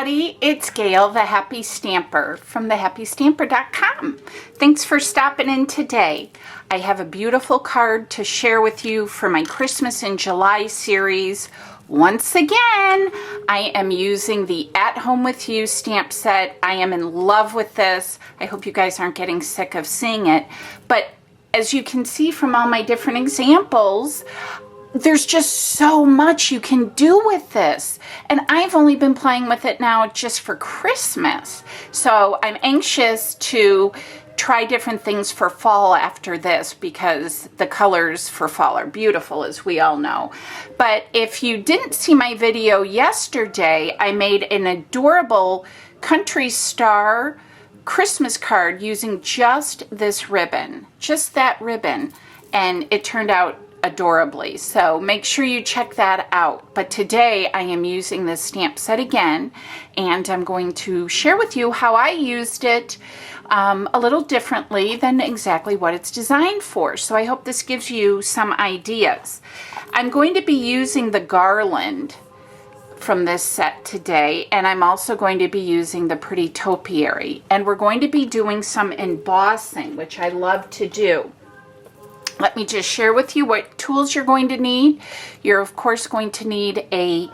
everybody, it's Gail, the Happy Stamper from thehappystamper.com. Thanks for stopping in today. I have a beautiful card to share with you for my Christmas in July series. Once again, I am using the At Home With You stamp set. I am in love with this. I hope you guys aren't getting sick of seeing it. But as you can see from all my different examples, there's just so much you can do with this. And I've only been playing with it now just for Christmas. So I'm anxious to try different things for fall after this because the colors for fall are beautiful, as we all know. But if you didn't see my video yesterday, I made an adorable country star Christmas card using just this ribbon, just that ribbon. And it turned out adorably. So make sure you check that out. But today I am using this stamp set again, and I'm going to share with you how I used it a little differently than exactly what it's designed for. So I hope this gives you some ideas. I'm going to be using the garland from this set today, and I'm also going to be using the pretty topiary, and we're going to be doing some embossing, which I love to do. Let me just share with you what tools you're going to need. You're of course going to need a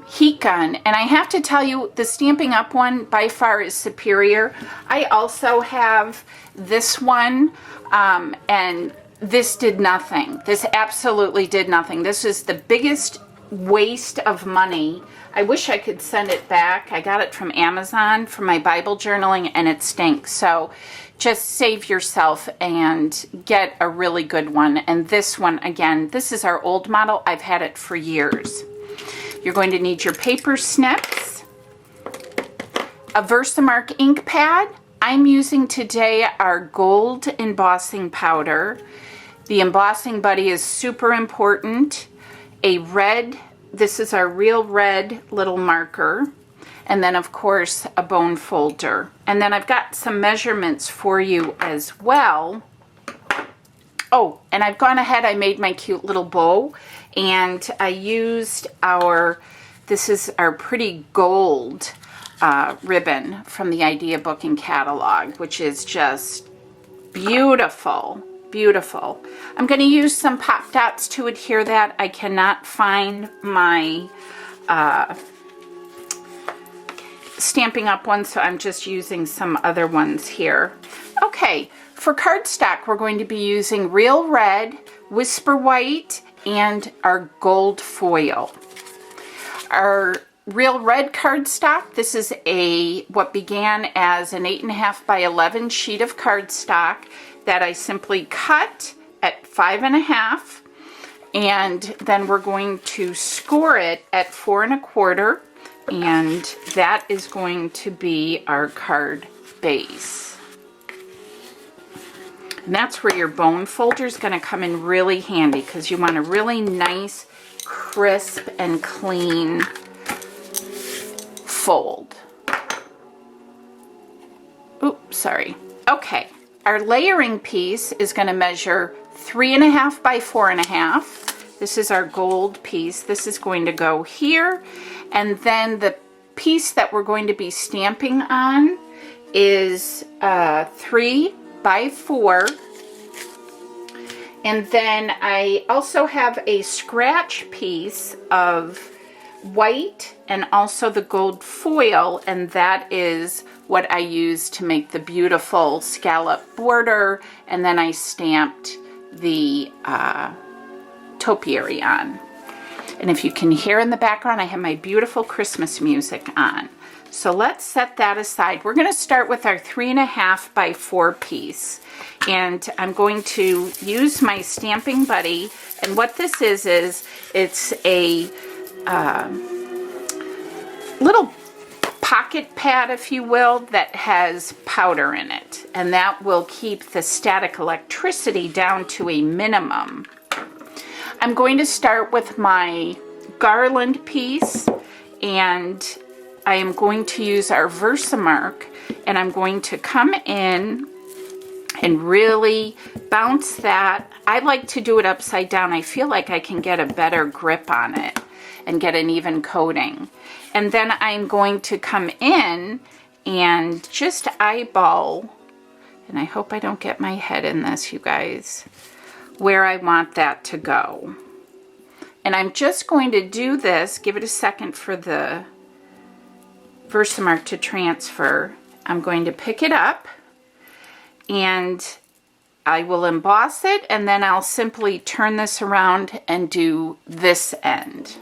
heat gun, and I have to tell you, the Stampin' Up! One by far is superior. I also have this one, and this did nothing. This absolutely did nothing. This is the biggest waste of money. I wish I could send it back. I got it from Amazon for my Bible journaling, and it stinks. So just save yourself and get a really good one. And this one, again, this is our old model. I've had it for years. You're going to need your paper snips, a Versamark ink pad. I'm using today our gold embossing powder. The embossing buddy is super important. A red, this is our real red little marker. And then, of course, a bone folder. And then I've got some measurements for you as well. Oh, and I've gone ahead, I made my cute little bow, and I used this is our pretty gold ribbon from the Idea Book and Catalog, which is just beautiful, beautiful. I'm going to use some pop dots to adhere that. I cannot find my Stampin' Up! One, so I'm just using some other ones here. Okay, for cardstock, we're going to be using Real Red, Whisper White, and our gold foil. Our Real Red cardstock, this is what began as an 8.5 by 11 sheet of cardstock that I simply cut at 5.5, and then we're going to score it at 4 1/4. And that is going to be our card base. And that's where your bone folder is going to come in really handy, because you want a really nice, crisp, and clean fold. Oops, sorry. Okay, our layering piece is going to measure 3.5 by 4.5. This is our gold piece. This is going to go here. And then the piece that we're going to be stamping on is 3 by 4. And then I also have a scratch piece of white and also the gold foil, and that is what I used to make the beautiful scallop border. And then I stamped the topiary on. And if you can hear in the background, I have my beautiful Christmas music on. So let's set that aside. We're going to start with our 3.5 by 4 piece. And I'm going to use my stamping buddy. And what this is it's a little pocket pad, if you will, that has powder in it. And that will keep the static electricity down to a minimum. I'm going to start with my garland piece, and I am going to use our Versamark, and I'm going to come in and really bounce that. I like to do it upside down. I feel like I can get a better grip on it. and get an even coating. And then I'm going to come in and just eyeball, and I hope I don't get my head in this, you guys, where I want that to go. And I'm just going to do this, give it a second for the Versamark to transfer. I'm going to pick it up and I will emboss it, and then I'll simply turn this around and do this end.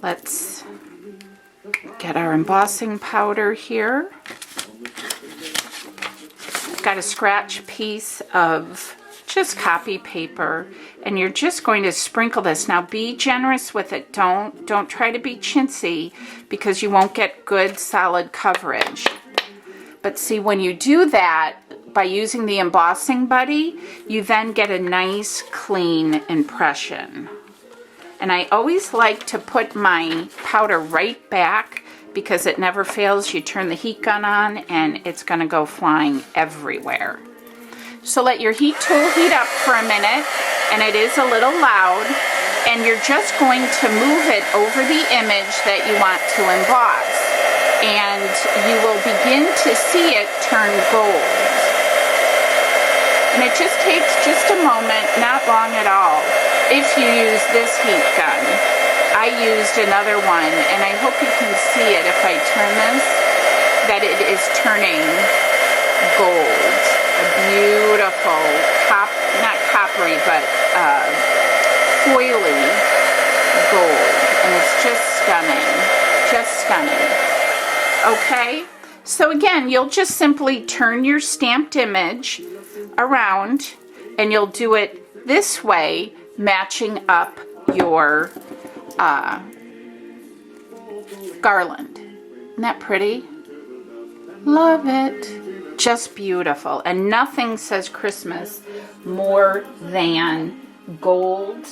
Let's get our embossing powder here. I've got a scratch piece of just copy paper, and you're just going to sprinkle this. Now be generous with it. Don't try to be chintzy, because you won't get good solid coverage. But see, when you do that, by using the embossing buddy, you then get a nice clean impression. And I always like to put my powder right back, because it never fails. You turn the heat gun on and it's going to go flying everywhere. So let your heat tool heat up for a minute, and it is a little loud, and you're just going to move it over the image that you want to emboss, and you will begin to see it turn gold. And it just takes just a moment, not long at all, if you use this heat gun. I used another one, and I hope you can see it if I turn this, that it is turning gold. A beautiful, not coppery, but foily gold. And it's just stunning. Just stunning. Okay? So again, you'll just simply turn your stamped image around, and you'll do it this way, matching up your garland. Isn't that pretty? Love it. Just beautiful. And nothing says Christmas more than gold,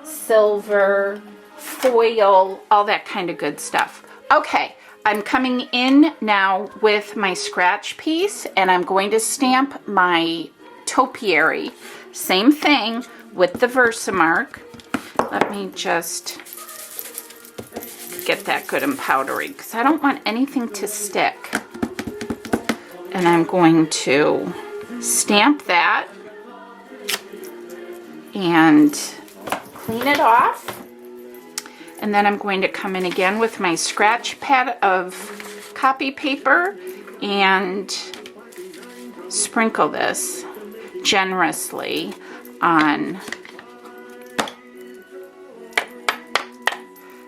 silver, foil, all that kind of good stuff. Okay, I'm coming in now with my scratch piece, and I'm going to stamp my topiary. Same thing with the Versamark. Let me just get that good and powdery, because I don't want anything to stick. And I'm going to stamp that and clean it off. And then I'm going to come in again with my scratch pad of copy paper and sprinkle this generously on.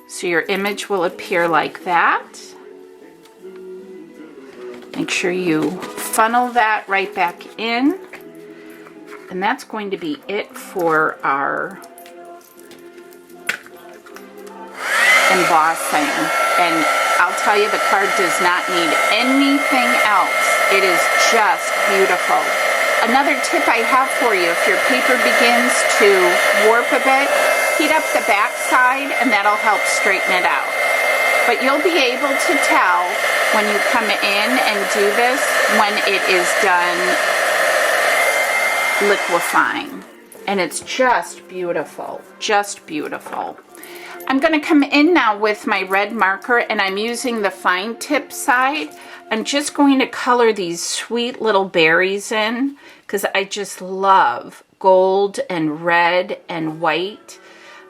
So your image will appear like that. Make sure you funnel that right back in. And that's going to be it for our embossing. And I'll tell you, the card does not need anything else. It is just beautiful. Another tip I have for you, if your paper begins to warp a bit, heat up the back side, and that'll help straighten it out. But you'll be able to tell when you come in and do this when it is done liquefying. And it's just beautiful, just beautiful. I'm going to come in now with my red marker, and I'm using the fine tip side. I'm just going to color these sweet little berries in, because I just love gold and red and white.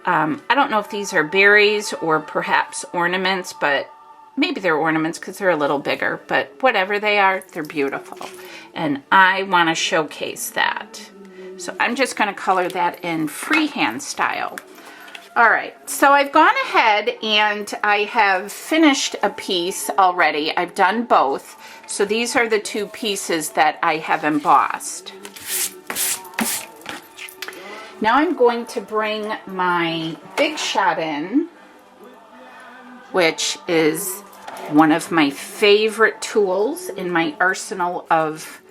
I don't know if these are berries or perhaps ornaments, but maybe they're ornaments because they're a little bigger. But whatever they are, they're beautiful. And I want to showcase that. So I'm just going to color that in freehand style. All right, so I've gone ahead and I have finished a piece already. I've done both. So these are the two pieces that I have embossed. Now I'm going to bring my Big Shot in, which is one of my favorite tools in my arsenal of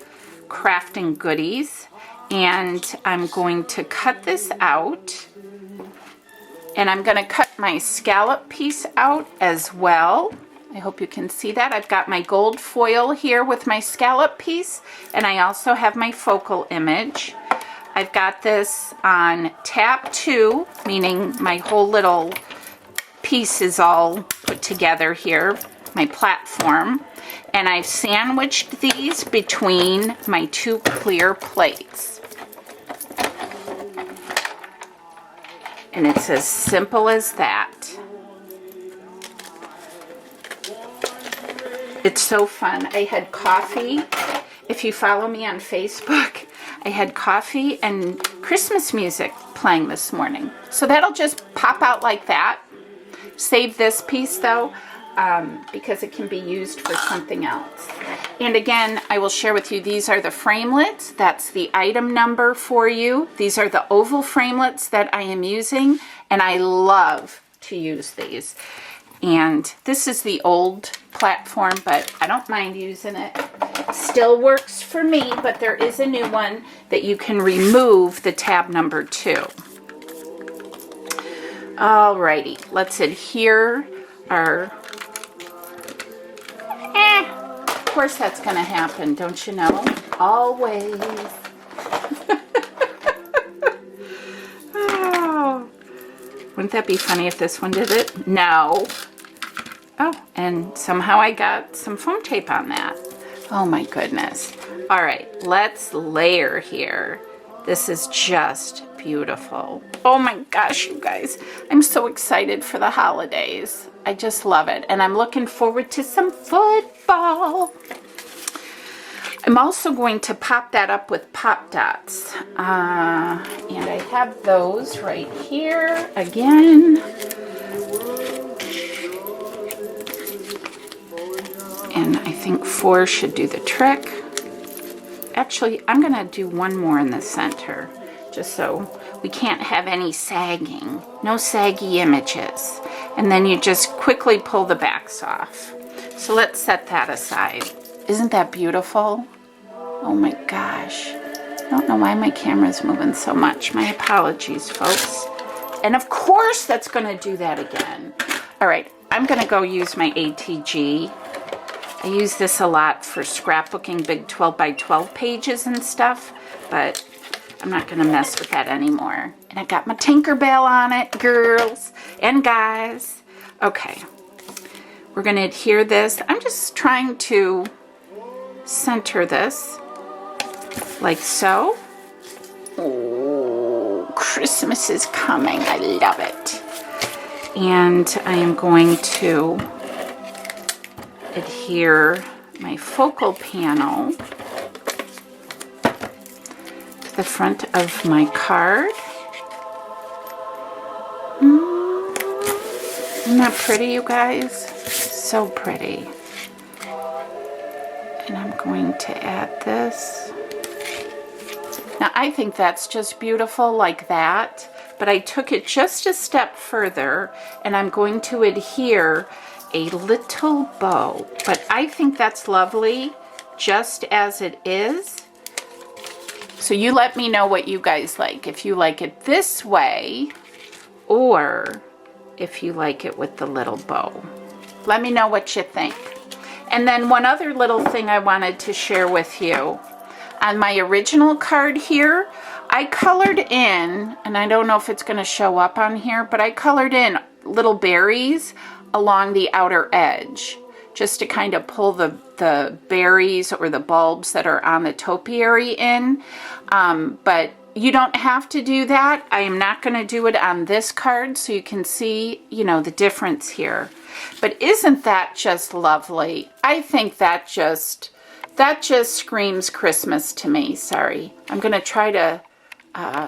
crafting goodies. And I'm going to cut this out. And I'm going to cut my scallop piece out as well. I hope you can see that. I've got my gold foil here with my scallop piece, and I also have my focal image. I've got this on tap 2, meaning my whole little piece is all put together here, my platform, and I've sandwiched these between my 2 clear plates. And it's as simple as that. It's so fun. I had coffee. If you follow me on Facebook, I had coffee and Christmas music playing this morning. So that'll just pop out like that. Save this piece though, because it can be used for something else. And again, I will share with you, these are the framelits. That's the item number for you. These are the oval framelits that I am using, and I love to use these. And this is the old platform, but I don't mind using it. Still works for me, but there is a new one that you can remove the tab number to. Alrighty, let's adhere our... Of course that's going to happen, don't you know? Always. Oh. Wouldn't that be funny if this one did it? No. Oh, and somehow I got some foam tape on that. Oh my goodness. All right, let's layer here. This is just beautiful. Oh my gosh, you guys. I'm so excited for the holidays. I just love it. And I'm looking forward to some football. I'm also going to pop that up with pop dots. And I have those right here again. And I think 4 should do the trick. Actually, I'm going to do one more in the center, just so we can't have any sagging. No saggy images. And then you just quickly pull the backs off. So let's set that aside. Isn't that beautiful? Oh my gosh. I don't know why my camera's moving so much. My apologies, folks. And of course that's going to do that again. All right, I'm going to go use my ATG. I use this a lot for scrapbooking big 12 by 12 pages and stuff, but I'm not going to mess with that anymore. And I got my Tinkerbell on it, girls and guys. Okay, we're going to adhere this. I'm just trying to center this like so. Oh, Christmas is coming. I love it. And I am going to adhere my focal panel to the front of my card. Isn't that pretty, you guys? So pretty. And I'm going to add this. Now I think that's just beautiful like that, but I took it just a step further and I'm going to adhere a little bow, but I think that's lovely just as it is. So you let me know what you guys like. If you like it this way or if you like it with the little bow. Let me know what you think. And then one other little thing I wanted to share with you. On my original card here, I colored in, and I don't know if it's going to show up on here, but I colored in little berries along the outer edge just to kind of pull the berries or the bulbs that are on the topiary in. But you don't have to do that. I am not going to do it on this card so you can see, you know, the difference here. But isn't that just lovely? I think that just screams Christmas to me. Sorry. I'm going to try to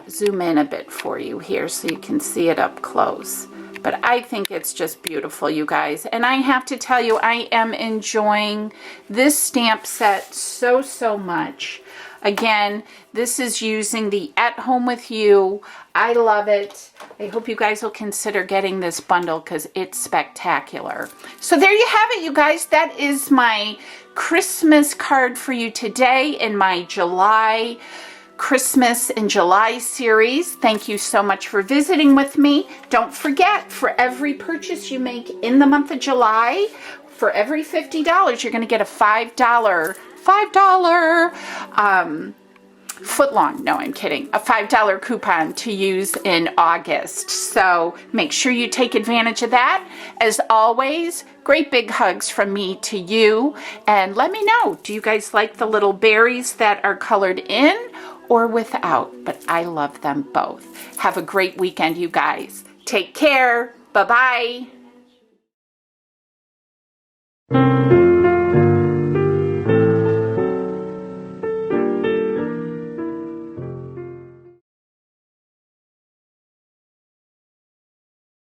zoom in a bit for you here so you can see it up close. But I think it's just beautiful, you guys. And I have to tell you, I am enjoying this stamp set so, so much. Again, this is using the At Home With You. I love it. I hope you guys will consider getting this bundle because it's spectacular. So there you have it, you guys. That is my Christmas card for you today in my July Christmas in July series. Thank you so much for visiting with me. Don't forget, for every purchase you make in the month of July, for every $50, you're going to get a $5 footlong, no, I'm kidding, a $5 coupon to use in August. So make sure you take advantage of that. As always, great big hugs from me to you. And let me know, do you guys like the little berries that are colored in or without? But I love them both. Have a great weekend, you guys. Take care. Bye-bye.